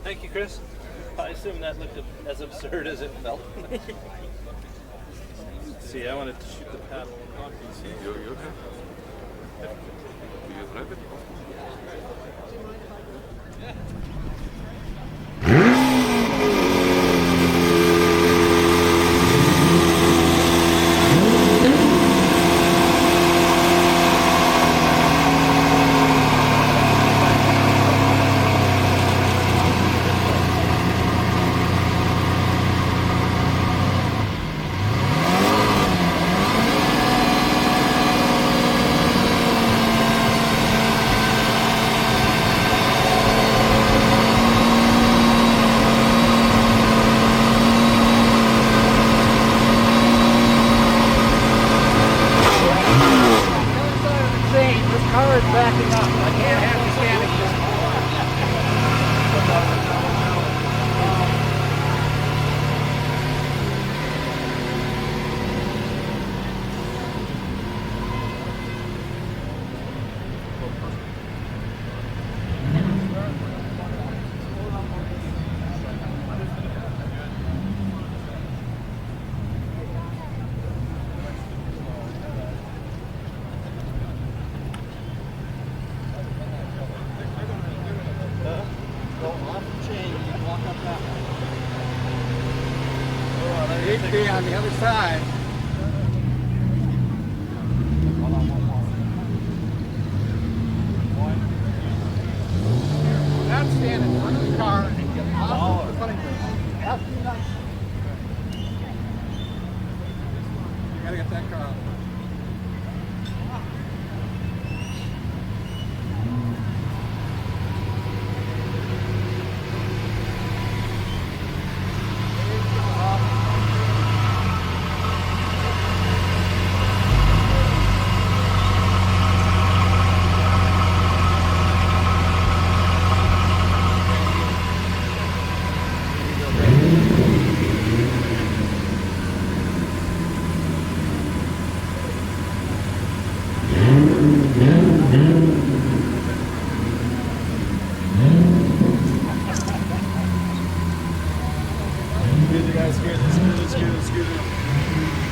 Thank you, Chris. I assume that looked as absurd as it felt. See, I wanted to shoot the paddle. You okay? Do you drive it? Backing up. I can't have you standing this be on the other side. Not stand in front of the car and get off the funny thing. After you're done. You gotta get that car out. Good, you guys. Good. Let's go.